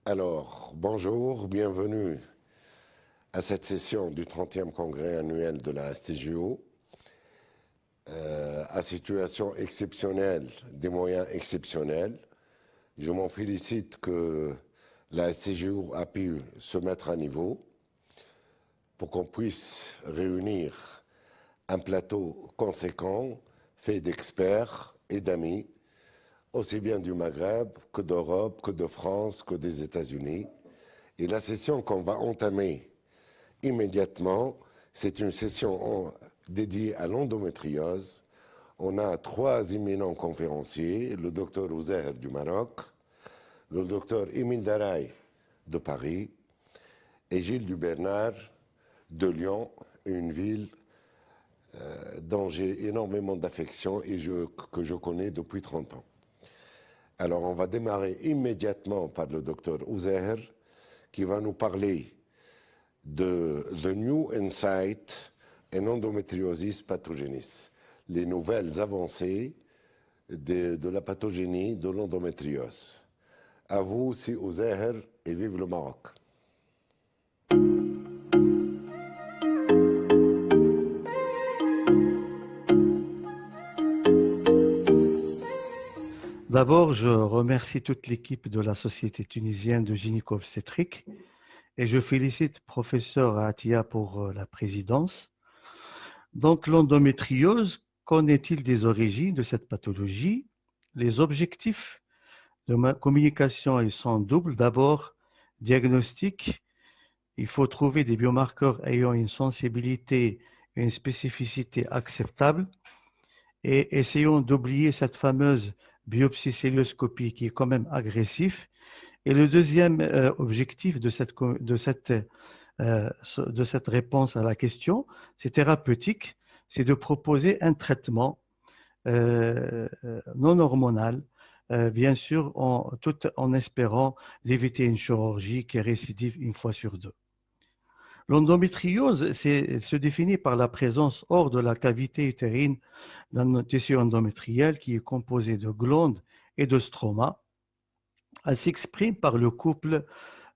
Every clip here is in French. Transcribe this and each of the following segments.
Alors, bonjour, bienvenue à cette session du 30e congrès annuel de la STJO. À situation exceptionnelle, des moyens exceptionnels. Je m'en félicite que la STJO a pu se mettre à niveau pour qu'on puisse réunir un plateau conséquent fait d'experts et d'amis, aussi bien du Maghreb que d'Europe, que de France, que des États-Unis. Et la session qu'on va entamer immédiatement, c'est une session dédiée à l'endométriose. On a 3 éminents conférenciers, le docteur Ouzaher du Maroc, le docteur Émile Daraï de Paris et Gilles Dubernard de Lyon, une ville dont j'ai énormément d'affection et que je connais depuis 30 ans. Alors on va démarrer immédiatement par le docteur Ouzaher qui va nous parler de The New Insight in Endometriosis Pathogenis, les nouvelles avancées de la pathogénie de l'endométriose. À vous, si Ouzaher, et vive le Maroc. D'abord, je remercie toute l'équipe de la Société tunisienne de gynéco-obstétrique et je félicite professeur Atia pour la présidence. Donc, l'endométriose, qu'en est-il des origines de cette pathologie? Les objectifs de ma communication ils sont doubles. D'abord, diagnostic. Il faut trouver des biomarqueurs ayant une sensibilité et une spécificité acceptables et essayons d'oublier cette fameuse biopsie célioscopie qui est quand même agressif. Et le deuxième objectif de cette réponse à la question, c'est thérapeutique, c'est de proposer un traitement non hormonal, bien sûr, tout en espérant d'éviter une chirurgie qui récidive une fois sur deux. L'endométriose se définit par la présence hors de la cavité utérine d'un tissu endométriel qui est composé de glandes et de stroma. Elle s'exprime par le couple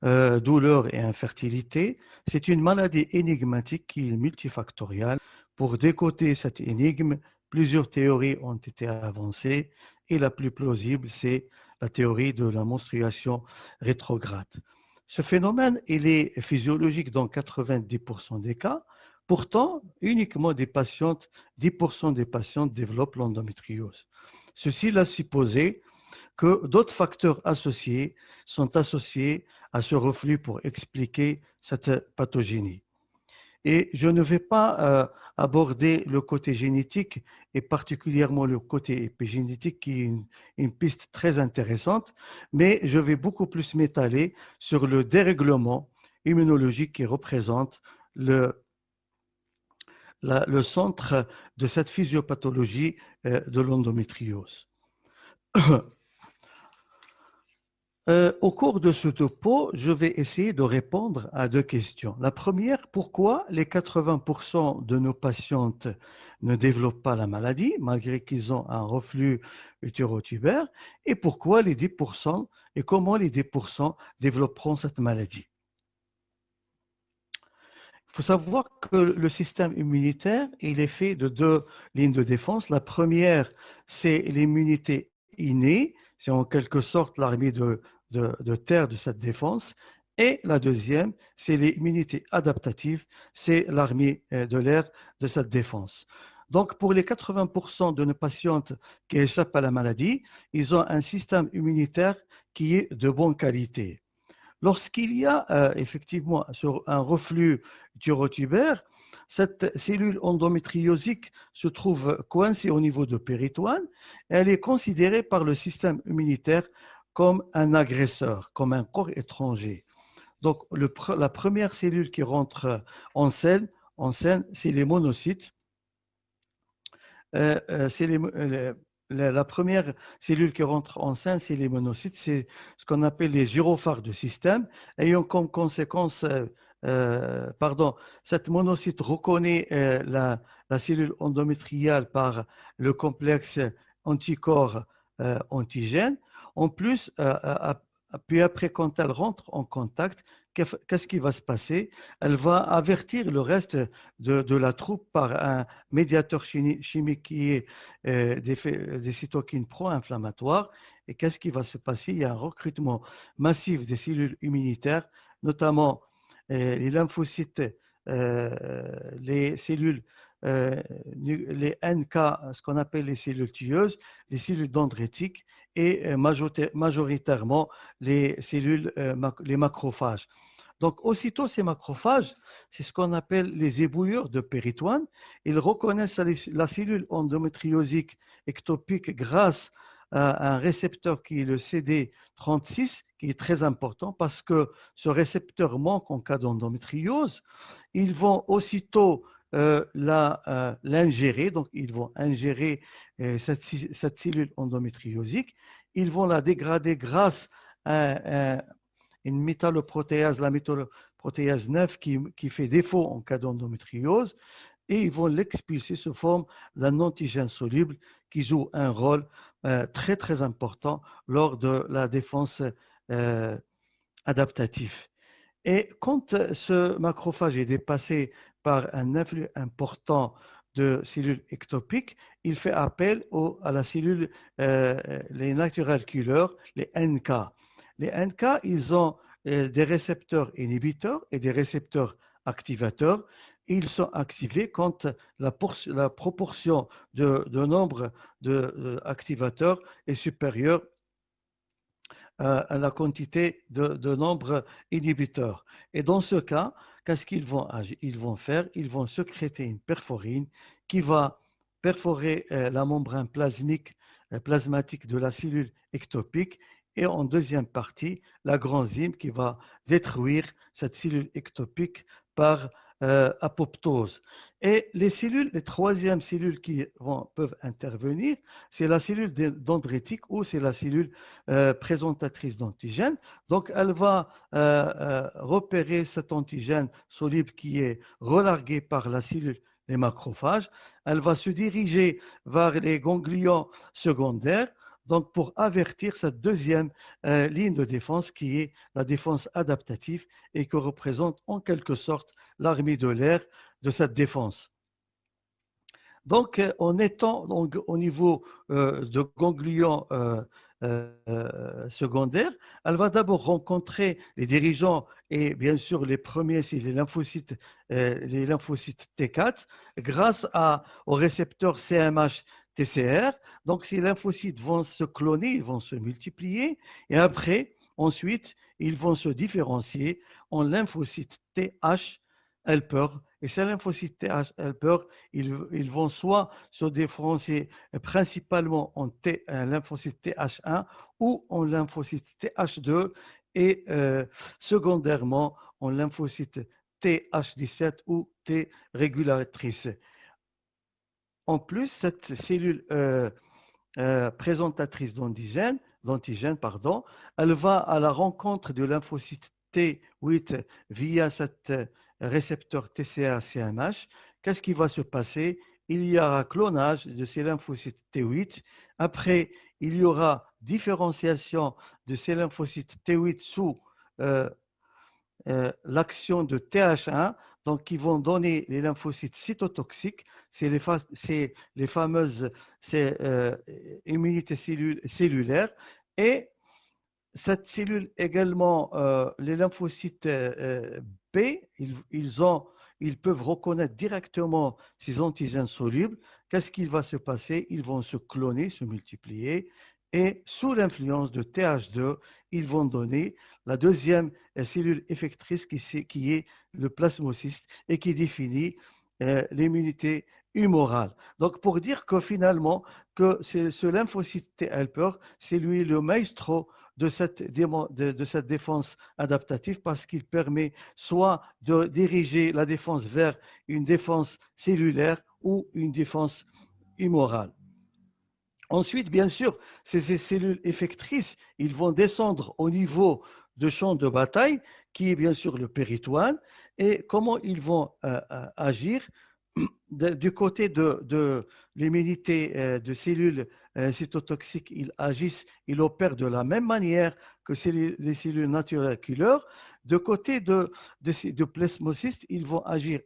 douleur et infertilité. C'est une maladie énigmatique qui est multifactorielle. Pour décoder cette énigme, plusieurs théories ont été avancées et la plus plausible, c'est la théorie de la menstruation rétrograde. Ce phénomène, il est physiologique dans 90% des cas. Pourtant, uniquement 10% des patientes développent l'endométriose. Ceci laisse supposer que d'autres facteurs associés sont associés à ce reflux pour expliquer cette pathogénie. Et je ne vais pas aborder le côté génétique et particulièrement le côté épigénétique qui est une piste très intéressante, mais je vais beaucoup plus m'étaler sur le dérèglement immunologique qui représente le centre de cette physiopathologie de l'endométriose. Au cours de ce topo, je vais essayer de répondre à 2 questions. La première, pourquoi les 80% de nos patientes ne développent pas la maladie malgré qu'ils ont un reflux utérotubaire et pourquoi les 10% et comment les 10% développeront cette maladie. Il faut savoir que le système immunitaire, il est fait de 2 lignes de défense. La première, c'est l'immunité innée, c'est en quelque sorte l'armée de terre de cette défense. Et la deuxième, c'est l'immunité adaptative, c'est l'armée de l'air de cette défense. Donc, pour les 80% de nos patientes qui échappent à la maladie, ils ont un système immunitaire qui est de bonne qualité. Lorsqu'il y a effectivement sur un reflux utérotubaire, cette cellule endométriosique se trouve coincée au niveau de péritoine et elle est considérée par le système immunitaire comme un agresseur, comme un corps étranger. Donc, la première cellule qui rentre en scène, c'est les monocytes. La première cellule qui rentre en scène, c'est les monocytes. C'est ce qu'on appelle les gyrophares du système, ayant comme conséquence, cette monocyte reconnaît la cellule endométriale par le complexe anticorps antigène. En plus, puis après, quand elle rentre en contact, qu'est-ce qui va se passer? Elle va avertir le reste de la troupe par un médiateur chimique qui est des cytokines pro-inflammatoires. Et qu'est-ce qui va se passer? Il y a un recrutement massif des cellules immunitaires, notamment les lymphocytes, les cellules, les NK, ce qu'on appelle les cellules tueuses, les cellules dendritiques et majoritairement les cellules, les macrophages. Donc, aussitôt ces macrophages, c'est ce qu'on appelle les ébouilleurs de péritoine. Ils reconnaissent la cellule endométriosique ectopique grâce à un récepteur qui est le CD36, qui est très important parce que ce récepteur manque en cas d'endométriose. Ils vont aussitôt l'ingérer, donc ils vont ingérer cette cellule endométriosique. Ils vont la dégrader grâce à une métalloprotéase, la métalloprotéase 9 qui fait défaut en cas d'endométriose, et ils vont l'expulser sous forme d'un antigène soluble qui joue un rôle très très important lors de la défense adaptative. Et quand ce macrophage est dépassé par un influx important de cellules ectopiques, il fait appel à la cellule, les natural killers, les NK. Les NK, ils ont des récepteurs inhibiteurs et des récepteurs activateurs. Ils sont activés quand la proportion de nombre d'activateurs est supérieure à la quantité de nombre inhibiteurs. Et dans ce cas, qu'est-ce qu'ils vont faire? Ils vont sécréter une perforine qui va perforer la membrane plasmatique de la cellule ectopique, et en deuxième partie, la granzyme qui va détruire cette cellule ectopique par apoptose. Et les troisièmes cellules qui peuvent intervenir, c'est la cellule dendritique ou c'est la cellule présentatrice d'antigène. Donc, elle va repérer cet antigène soluble qui est relargué par la cellule, les macrophages. Elle va se diriger vers les ganglions secondaires, donc pour avertir cette deuxième ligne de défense qui est la défense adaptative et qui représente en quelque sorte l'armée de l'air de cette défense. Donc, en étant donc, au niveau de ganglions secondaires, elle va d'abord rencontrer les dirigeants et bien sûr les premiers, c'est les lymphocytes T4 grâce au récepteur CMH-TCR. Donc, ces lymphocytes vont se cloner, ils vont se multiplier et après, ensuite, ils vont se différencier en lymphocytes TH helper. Et ces lymphocytes TH helper, ils vont soit se différencier principalement en lymphocyte TH1 ou en lymphocyte TH2 et secondairement en lymphocyte TH17 ou T régulatrice. En plus, cette cellule présentatrice d'antigène, elle va à la rencontre de lymphocyte T8 via cette récepteur TCA-CMH. Qu'est-ce qui va se passer? Il y aura clonage de ces lymphocytes T8. Après, il y aura différenciation de ces lymphocytes T8 sous l'action de TH1, donc qui vont donner les lymphocytes cytotoxiques. C'est les fameuses immunités cellulaires. Et cette cellule également, les lymphocytes B, ils peuvent reconnaître directement ces antigènes solubles. Qu'est-ce qui va se passer? Ils vont se cloner, se multiplier, et sous l'influence de TH2, ils vont donner la deuxième cellule effectrice qui est le plasmocyste et qui définit l'immunité humorale. Donc, pour dire que finalement, que ce lymphocyte T helper, c'est lui le maestro de cette défense adaptative parce qu'il permet soit de diriger la défense vers une défense cellulaire ou une défense humorale. Ensuite, bien sûr, ces cellules effectrices, ils vont descendre au niveau de champ de bataille, qui est bien sûr le péritoine, et comment ils vont agir? du côté de l'immunité de cellules cytotoxiques, ils agissent, ils opèrent de la même manière que les cellules naturelles killer. De côté de plasmocystes, ils vont agir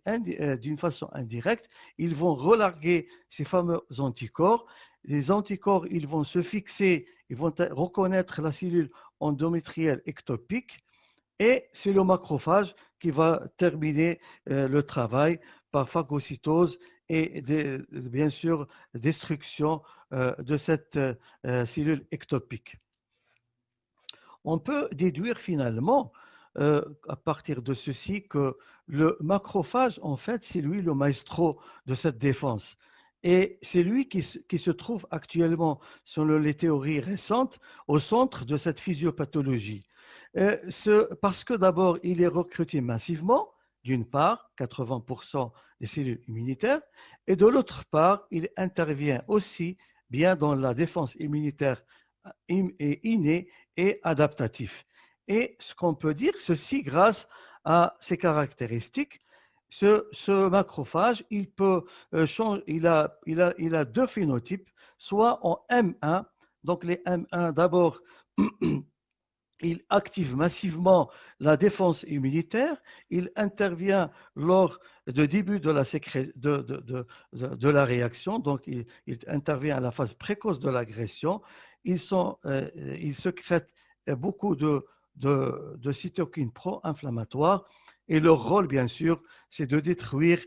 d'une façon indirecte. Ils vont relarguer ces fameux anticorps. Les anticorps, ils vont se fixer, ils vont reconnaître la cellule endométrielle ectopique. Et c'est le macrophage qui va terminer le travail par phagocytose et bien sûr destruction de cette cellule ectopique. On peut déduire finalement à partir de ceci que le macrophage, en fait, c'est lui le maestro de cette défense. Et c'est lui qui se trouve actuellement, selon les théories récentes, au centre de cette physiopathologie. Parce que d'abord, il est recruté massivement, d'une part, 80% des cellules immunitaires, et de l'autre part, il intervient aussi bien dans la défense immunitaire innée et adaptatif. Et ce qu'on peut dire, ceci grâce à ses caractéristiques, ce macrophage, il peut changer, il a deux phénotypes, soit en M1, donc les M1 d'abord, il active massivement la défense immunitaire, il intervient lors du début de la réaction, donc il intervient à la phase précoce de l'agression, ils sécrètent beaucoup de cytokines pro-inflammatoires et leur rôle, bien sûr, c'est de détruire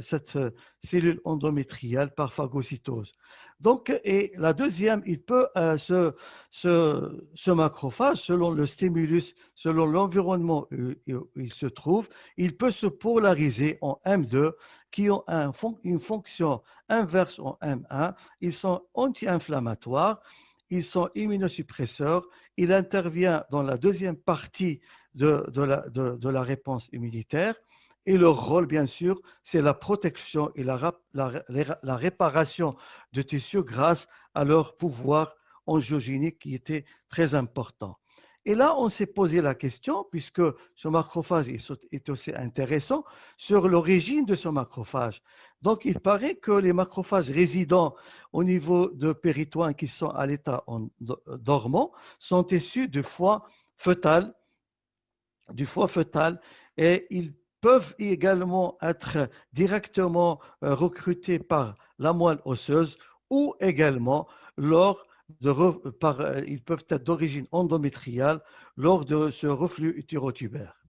cette cellule endométriale par phagocytose. Donc, et la deuxième, il peut, ce macrophage, selon le stimulus, selon l'environnement où il se trouve, il peut se polariser en M2 qui ont une fonction inverse en M1. Ils sont anti-inflammatoires, ils sont immunosuppresseurs, il intervient dans la deuxième partie de la réponse immunitaire. Et leur rôle, bien sûr, c'est la protection et la réparation de tissus grâce à leur pouvoir angiogénique qui était très important. Et là, on s'est posé la question, puisque ce macrophage est aussi intéressant, sur l'origine de ce macrophage. Donc, il paraît que les macrophages résidant au niveau de péritoine qui sont à l'état dormant sont issus du foie fœtal, et ils peuvent également être directement recrutés par la moelle osseuse ou également ils peuvent être d'origine endométriale lors de ce reflux utérotubaire.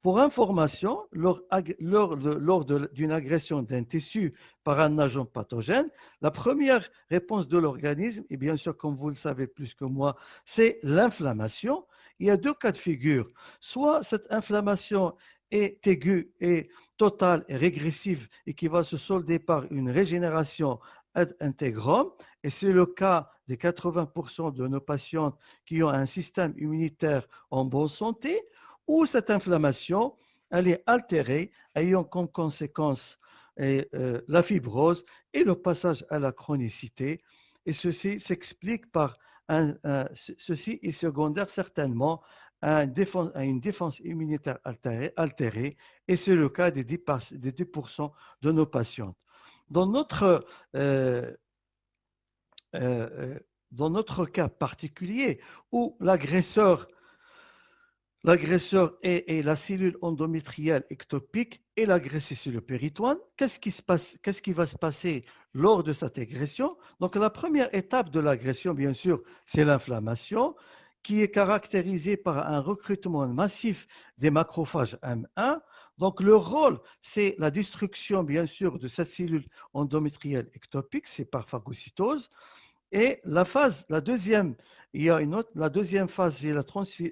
Pour information, lors d'une agression d'un tissu par un agent pathogène, la première réponse de l'organisme, et bien sûr, comme vous le savez plus que moi, c'est l'inflammation. Il y a deux cas de figure. Soit cette inflammation est aiguë et totale et régressive et qui va se solder par une régénération ad integrum, et c'est le cas des 80% de nos patientes qui ont un système immunitaire en bonne santé, ou cette inflammation, elle est altérée, ayant comme conséquence la fibrose et le passage à la chronicité. Et ceci s'explique par ceci est secondaire certainement à une défense immunitaire altérée, et c'est le cas des 10% de nos patientes. Dans notre, euh, dans notre cas particulier, où l'agresseur est la cellule endométriale ectopique et l'agressé sur le péritoine, qu'est-ce qui va se passer lors de cette agression? Donc, la première étape de l'agression, bien sûr, c'est l'inflammation, qui est caractérisée par un recrutement massif des macrophages M1. Donc, le rôle, c'est la destruction, bien sûr, de cette cellule endométriale ectopique, c'est par phagocytose. Et la deuxième, la deuxième phase, c'est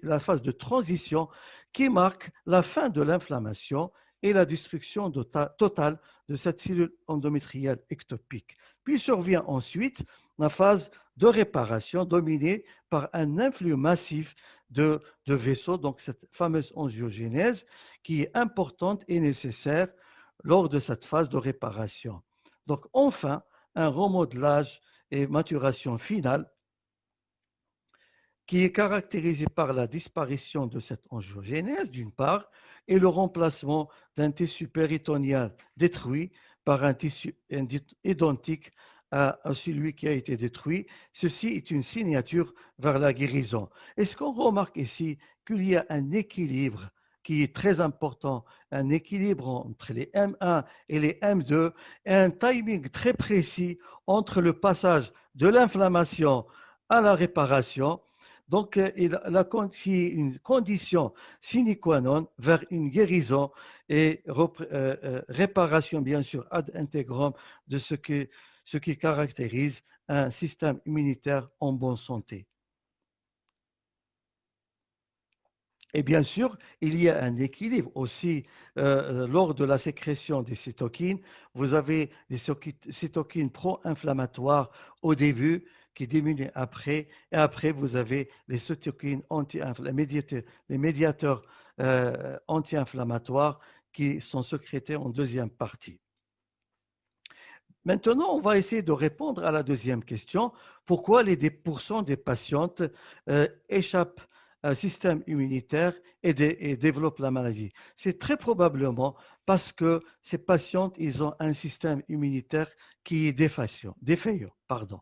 la phase de transition qui marque la fin de l'inflammation et la destruction totale de cette cellule endométriale ectopique. Puis survient ensuite la phase de réparation dominée par un influx massif de vaisseaux, donc cette fameuse angiogénèse qui est importante et nécessaire lors de cette phase de réparation. Donc enfin, un remodelage et maturation finale qui est caractérisé par la disparition de cette angiogénèse, d'une part, et le remplacement d'un tissu péritonéal détruit par un tissu identique à celui qui a été détruit. Ceci est une signature vers la guérison. Est-ce qu'on remarque ici qu'il y a un équilibre qui est très important, un équilibre entre les M1 et les M2, et un timing très précis entre le passage de l'inflammation à la réparation. Donc, une condition sine qua non vers une guérison et réparation, bien sûr, ad integrum de ce qui caractérise un système immunitaire en bonne santé. Et bien sûr, il y a un équilibre aussi lors de la sécrétion des cytokines. Vous avez des cytokines pro-inflammatoires au début qui diminuent après, et après vous avez les cytokines les médiateurs anti-inflammatoires qui sont sécrétés en deuxième partie. Maintenant, on va essayer de répondre à la deuxième question. Pourquoi les 10% des patientes échappent un système immunitaire et développent la maladie? C'est très probablement parce que ces patientes, ils ont un système immunitaire qui est défaillant, pardon.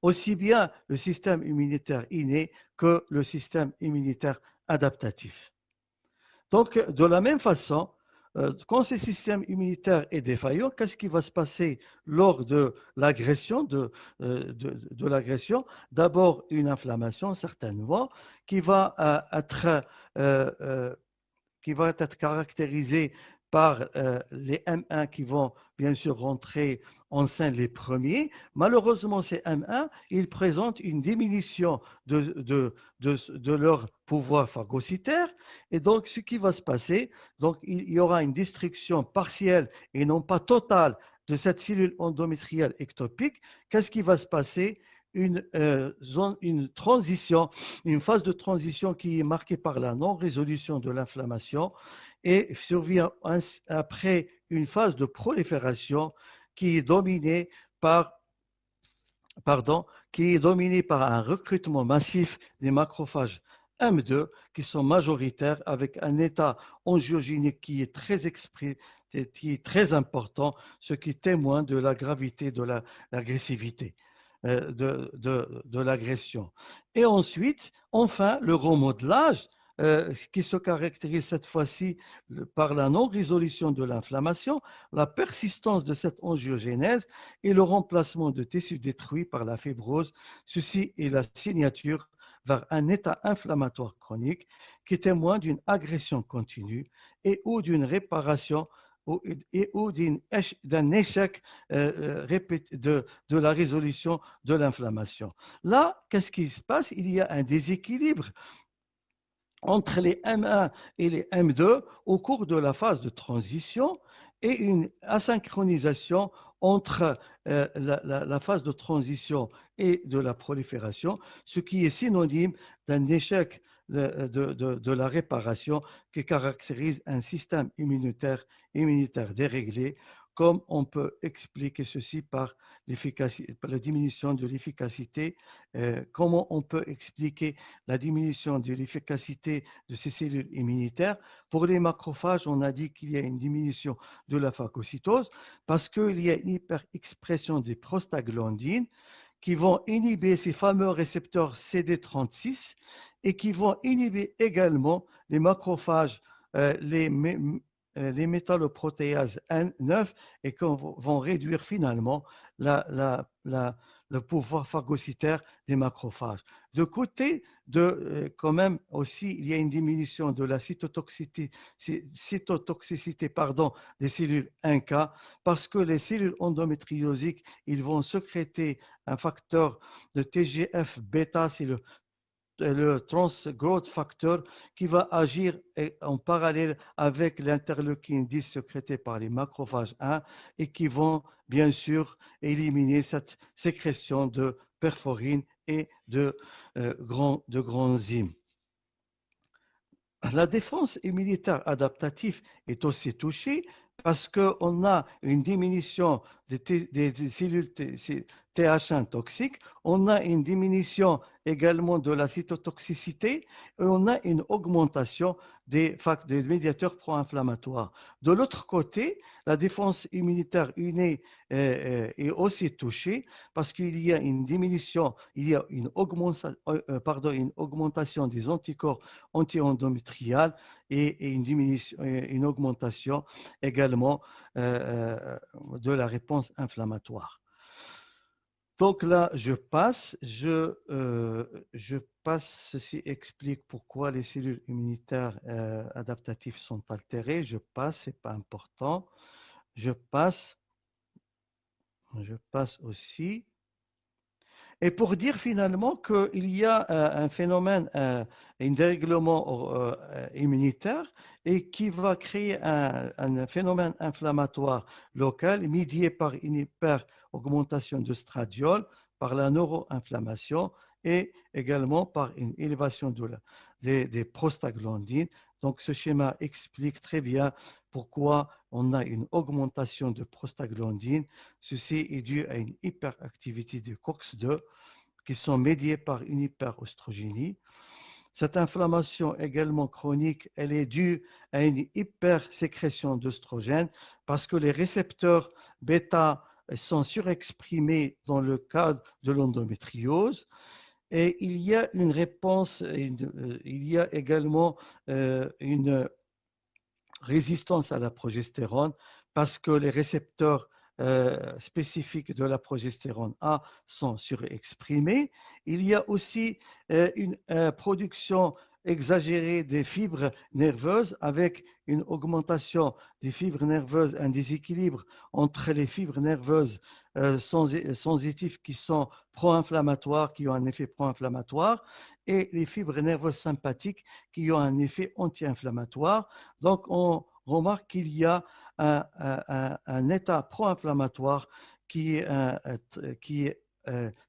Aussi bien le système immunitaire inné que le système immunitaire adaptatif. Donc, de la même façon, quand ce système immunitaire est défaillant, qu'est-ce qui va se passer lors de l'agression de l'agression? D'abord, une inflammation, certainement, qui va être caractérisée par les M1 qui vont bien sûr rentrer en scène les premiers. Malheureusement, ces M1, ils présentent une diminution de leur pouvoir phagocytaire. Et donc, ce qui va se passer, donc, il y aura une destruction partielle et non pas totale de cette cellule endométriale ectopique. Qu'est-ce qui va se passer? Une transition, une phase de transition qui est marquée par la non-résolution de l'inflammation et survient après une phase de prolifération qui est dominée par un recrutement massif des macrophages M2 qui sont majoritaires avec un état angiogénique qui est très important, ce qui témoigne de la gravité de l'agressivité. De l'agression. Et ensuite, enfin, le remodelage qui se caractérise cette fois-ci par la non-résolution de l'inflammation, la persistance de cette angiogénèse et le remplacement de tissus détruits par la fibrose. Ceci est la signature vers un état inflammatoire chronique qui témoigne d'une agression continue et ou d'une réparation ou d'un échec de la résolution de l'inflammation. Là, qu'est-ce qui se passe? Il y a un déséquilibre entre les M1 et les M2 au cours de la phase de transition et une asynchronisation entre la phase de transition et de la prolifération, ce qui est synonyme d'un échec de la réparation qui caractérise un système immunitaire déréglé, comme on peut expliquer ceci par la diminution de l'efficacité. Comment on peut expliquer la diminution de l'efficacité de ces cellules immunitaires? Pour les macrophages, on a dit qu'il y a une diminution de la phagocytose parce qu'il y a une hyperexpression des prostaglandines qui vont inhiber ces fameux récepteurs CD36 et qui vont inhiber également les macrophages, les métalloprotéases N9 et qui vont réduire finalement le pouvoir phagocytaire des macrophages. De côté quand même aussi, il y a une diminution de la cytotoxicité des cellules NK parce que les cellules endométriosiques, ils vont sécréter un facteur de TGF-bêta, c'est le trans growth factor qui va agir en parallèle avec l'interleukine 10 sécrété par les macrophages 1 et qui vont bien sûr éliminer cette sécrétion de perforine et de grands enzymes. La défense immunitaire adaptative est aussi touchée parce qu'on a une diminution des cellules TH1 toxiques, on a une diminution également de la cytotoxicité et on a une augmentation des médiateurs pro-inflammatoires. De l'autre côté, la défense immunitaire innée est aussi touchée parce qu'il y a une diminution, il y a une augmentation des anticorps anti-endométriales et une augmentation également de la réponse inflammatoire. Donc là, je passe, ceci explique pourquoi les cellules immunitaires adaptatives sont altérées. Je passe, ce n'est pas important. Je passe aussi. Et pour dire finalement qu'il y a un phénomène, un dérèglement immunitaire et qui va créer un phénomène inflammatoire local médié par une hyper-augmentation de stradiol, par la neuroinflammation et également par une élévation des prostaglandines. Donc ce schéma explique très bien pourquoi on a une augmentation de prostaglandine. Ceci est dû à une hyperactivité de COX-2 qui sont médiées par une hyperostrogénie. Cette inflammation également chronique, elle est due à une hypersécrétion d'œstrogène parce que les récepteurs bêta sont surexprimés dans le cadre de l'endométriose. Et il y a une réponse, il y a également une résistance à la progestérone parce que les récepteurs spécifiques de la progestérone A sont surexprimés. Il y a aussi une production exagérée des fibres nerveuses avec une augmentation des fibres nerveuses, un déséquilibre entre les fibres nerveuses sensitives qui sont pro-inflammatoires, qui ont un effet pro-inflammatoire, et les fibres nerveuses sympathiques qui ont un effet anti-inflammatoire. Donc, on remarque qu'il y a un état pro-inflammatoire qui est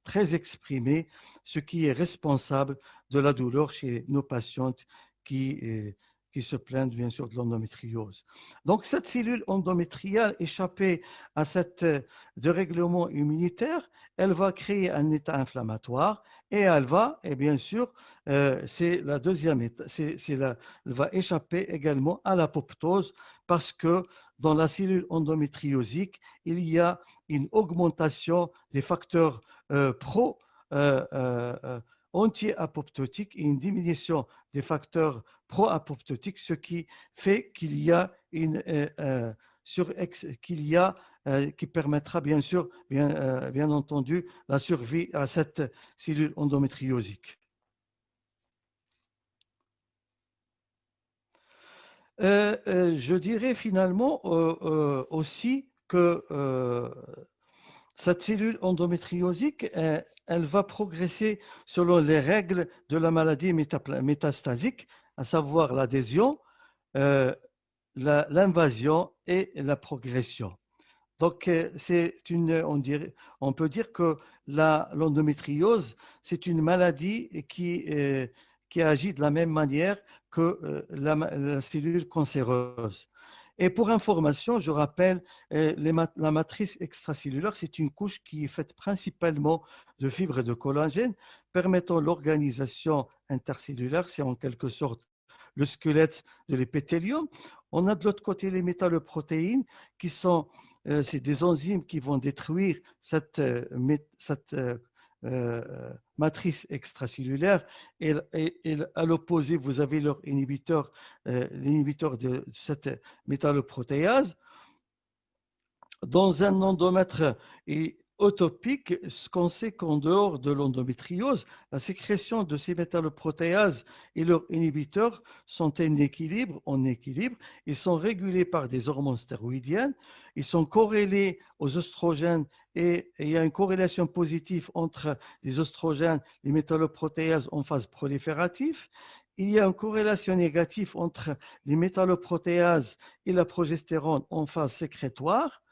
très exprimé, ce qui est responsable de la douleur chez nos patientes qui se plaignent bien sûr de l'endométriose. Donc cette cellule endométriale échappée à cet dérèglement immunitaire, elle va créer un état inflammatoire et elle va, et bien sûr, c'est la deuxième étape, elle va échapper également à l'apoptose parce que dans la cellule endométriosique, il y a une augmentation des facteurs anti-apoptotiques et une diminution des facteurs pro-apoptotiques, ce qui fait qu'il y a qui permettra bien sûr, bien entendu, la survie à cette cellule endométriosique. Je dirais finalement aussi que cette cellule endométriosique, elle va progresser selon les règles de la maladie métastasique, à savoir l'adhésion, l'invasion et la progression. Donc, on peut dire que l'endométriose, c'est une maladie qui agit de la même manière que la cellule cancéreuse. Et pour information, je rappelle, la matrice extracellulaire, c'est une couche qui est faite principalement de fibres de collagène, permettant l'organisation intercellulaire. C'est en quelque sorte le squelette de l'épithélium. On a de l'autre côté les métalloprotéines qui sont c'est des enzymes qui vont détruire cette matrice extracellulaire et à l'opposé, vous avez leur inhibiteur, l'inhibiteur de cette métalloprotéase. Dans un endomètre utopique, ce qu'on sait qu'en dehors de l'endométriose, la sécrétion de ces métalloprotéases et leurs inhibiteurs sont en équilibre. Ils sont régulés par des hormones stéroïdiennes. Ils sont corrélés aux oestrogènes et il y a une corrélation positive entre les oestrogènes, les métalloprotéases en phase proliférative. Il y a une corrélation négative entre les métalloprotéases et la progestérone en phase sécrétoire.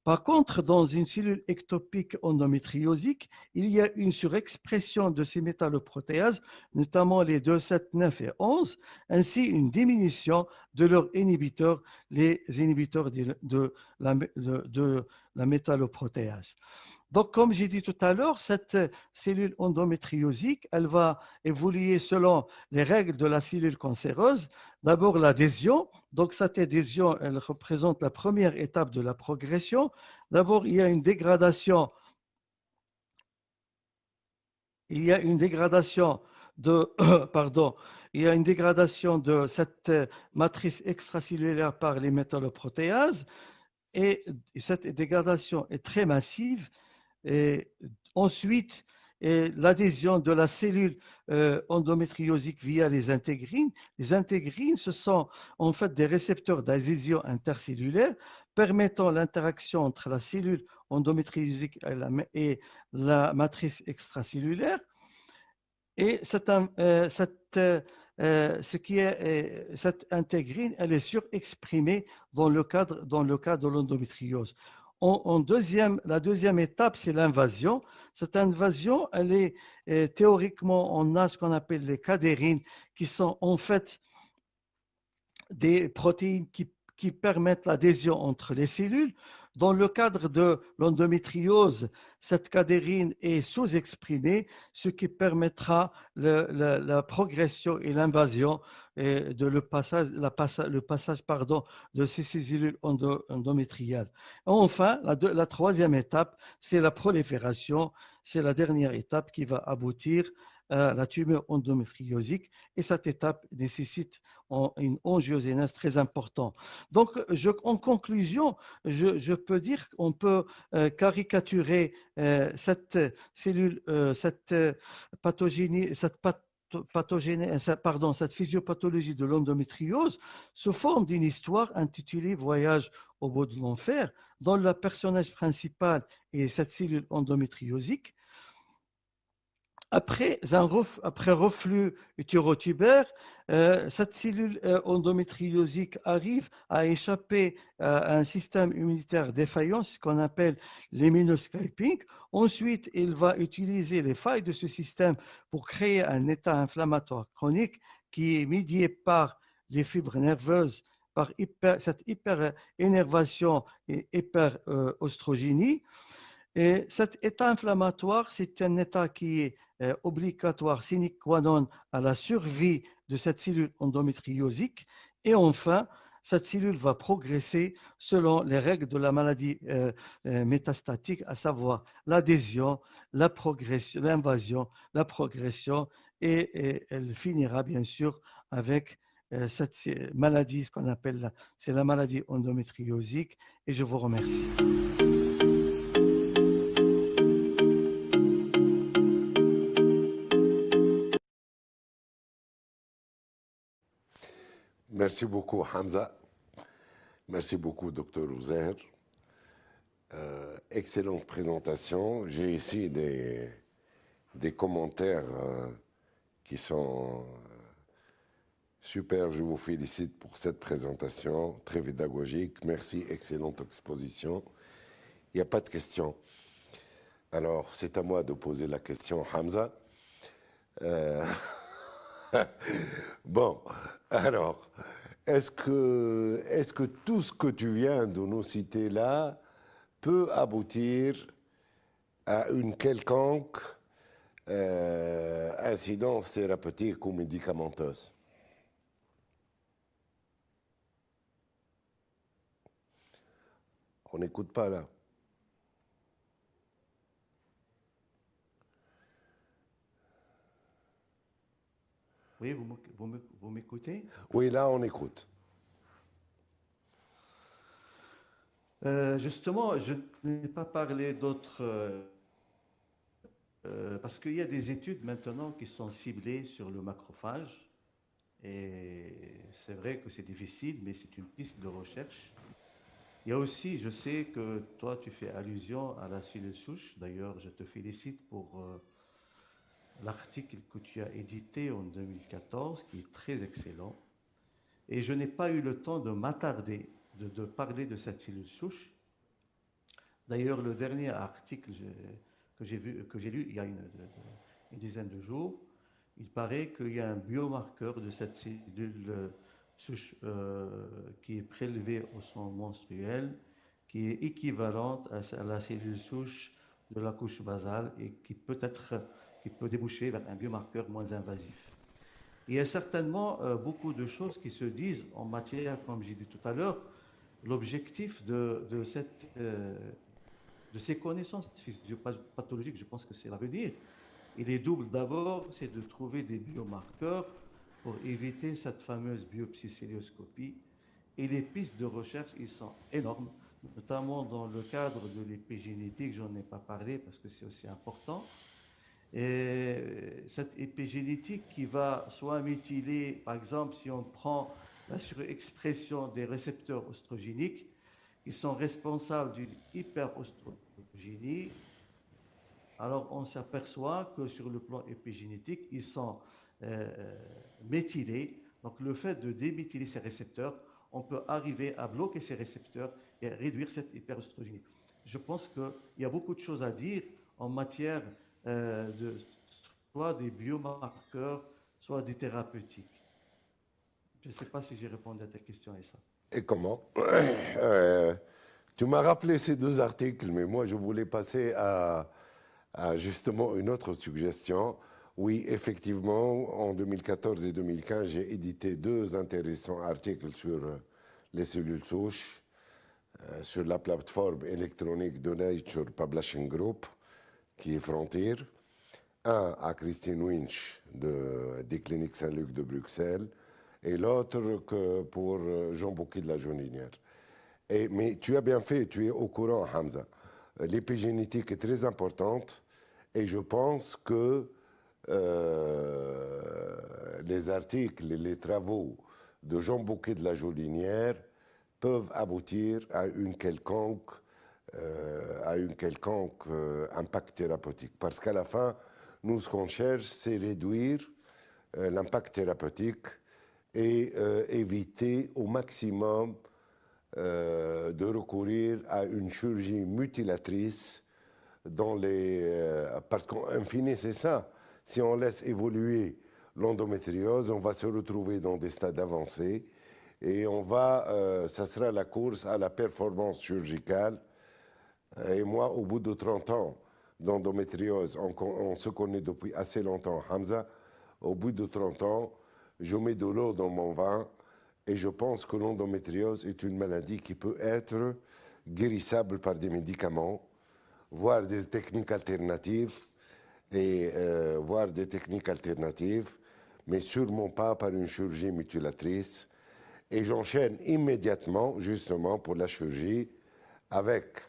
Par contre, dans une cellule ectopique endométriosique, il y a une surexpression de ces métalloprotéases, notamment les 2, 7, 9 et 11, ainsi une diminution de leurs inhibiteurs, les inhibiteurs de la métalloprotéase. Donc, comme j'ai dit tout à l'heure, cette cellule endométriosique, elle va évoluer selon les règles de la cellule cancéreuse. D'abord, l'adhésion. Donc, cette adhésion, elle représente la première étape de la progression. D'abord, il y a une dégradation. Il y a une dégradation de, pardon, il y a une dégradation de cette matrice extracellulaire par les métalloprotéases. Et cette dégradation est très massive. Et ensuite, l'adhésion de la cellule endométriosique via les intégrines. Les intégrines, ce sont en fait des récepteurs d'adhésion intercellulaire permettant l'interaction entre la cellule endométriosique et la matrice extracellulaire. Et cette intégrine, elle est surexprimée dans le cas de l'endométriose. La deuxième étape, c'est l'invasion. Cette invasion, elle est théoriquement, on a ce qu'on appelle les cadérines, qui sont en fait des protéines qui permettent l'adhésion entre les cellules. Dans le cadre de l'endométriose, cette cadérine est sous-exprimée, ce qui permettra la progression et l'invasion et le passage de ces cellules endométriales. Enfin, la troisième étape, c'est la prolifération. C'est la dernière étape qui va aboutir à la tumeur endométriosique. Et cette étape nécessite une angiogénèse très importante. Donc, en conclusion, je peux dire qu'on peut caricaturer cette cellule, cette pathogénie, cette physiopathologie de l'endométriose sous forme d'une histoire intitulée Voyage au bout de l'enfer, dont le personnage principal est cette cellule endométriosique. Après reflux utérotubère, cette cellule endométriosique arrive à échapper à un système immunitaire défaillant, ce qu'on appelle l'immunoscaping. Ensuite, il va utiliser les failles de ce système pour créer un état inflammatoire chronique qui est médié par les fibres nerveuses, par cette hyperénervation et hyperostrogénie. Et cet état inflammatoire, c'est un état qui est obligatoire, sine qua non, à la survie de cette cellule endométriosique. Et enfin, cette cellule va progresser selon les règles de la maladie métastatique, à savoir l'adhésion, la progression, l'invasion, la progression, et elle finira bien sûr avec cette maladie, ce qu'on appelle, c'est la maladie endométriosique. Et je vous remercie. Merci beaucoup, Hamza. Merci beaucoup, Dr. Ouzer. Excellente présentation. J'ai ici des commentaires qui sont super. Je vous félicite pour cette présentation très pédagogique. Merci, excellente exposition. Il n'y a pas de questions. Alors, c'est à moi de poser la question, Hamza. Bon, alors, est-ce que tout ce que tu viens de nous citer là peut aboutir à une quelconque incidence thérapeutique ou médicamenteuse? On n'écoute pas là. Oui, vous m'écoutez? Oui, là, on écoute. Justement, je n'ai pas parlé d'autres, parce qu'il y a des études maintenant qui sont ciblées sur le macrophage. Et c'est vrai que c'est difficile, mais c'est une piste de recherche. Il y a aussi, je sais que toi, tu fais allusion à la cellule souche. D'ailleurs, je te félicite pour l'article que tu as édité en 2014, qui est très excellent. Et je n'ai pas eu le temps de m'attarder, de parler de cette cellule souche. D'ailleurs, le dernier article que j'ai lu il y a une dizaine de jours, il paraît qu'il y a un biomarqueur de cette cellule souche qui est prélevée au sang menstruel, qui est équivalente à la cellule souche de la couche basale et qui peut déboucher vers un biomarqueur moins invasif. Il y a certainement beaucoup de choses qui se disent en matière, comme j'ai dit tout à l'heure, l'objectif de ces connaissances physiopathologiques, je pense que c'est l'avenir. Il est double. D'abord, c'est de trouver des biomarqueurs pour éviter cette fameuse biopsie-célioscopie. Et les pistes de recherche, ils sont énormes, notamment dans le cadre de l'épigénétique. J'en ai pas parlé parce que c'est aussi important. Et cette épigénétique qui va soit méthyler, par exemple, si on prend la surexpression des récepteurs oestrogéniques, qui sont responsables d'une hyperostrogénie, alors on s'aperçoit que sur le plan épigénétique, ils sont méthylés. Donc le fait de déméthyler ces récepteurs, on peut arriver à bloquer ces récepteurs et réduire cette hyperostrogénie. Je pense qu'il y a beaucoup de choses à dire en matière de soit des biomarqueurs, soit des thérapeutiques. Je ne sais pas si j'ai répondu à ta question, Issa. Et comment Tu m'as rappelé ces deux articles, mais moi je voulais passer à justement une autre suggestion. Oui, effectivement, en 2014 et 2015, j'ai édité deux intéressants articles sur les cellules souches sur la plateforme électronique de Nature Publishing Group, qui est Frontier. Un à Christine Winch des cliniques Saint-Luc de Bruxelles et l'autre pour Jean Bouquet de la Joninière. Mais tu as bien fait, tu es au courant, Hamza. L'épigénétique est très importante et je pense que les articles et les travaux de Jean Bouquet de la Jolinière peuvent aboutir à une quelconque impact thérapeutique. Parce qu'à la fin, nous, ce qu'on cherche, c'est réduire l'impact thérapeutique et éviter au maximum de recourir à une chirurgie mutilatrice parce qu'en fine, c'est ça. Si on laisse évoluer l'endométriose, on va se retrouver dans des stades avancés et ça sera la course à la performance chirurgicale. Et moi, au bout de 30 ans d'endométriose, on se connaît depuis assez longtemps, Hamza, au bout de 30 ans, je mets de l'eau dans mon vin et je pense que l'endométriose est une maladie qui peut être guérissable par des médicaments, voire des techniques alternatives, mais sûrement pas par une chirurgie mutilatrice. Et j'enchaîne immédiatement, justement, pour la chirurgie, avec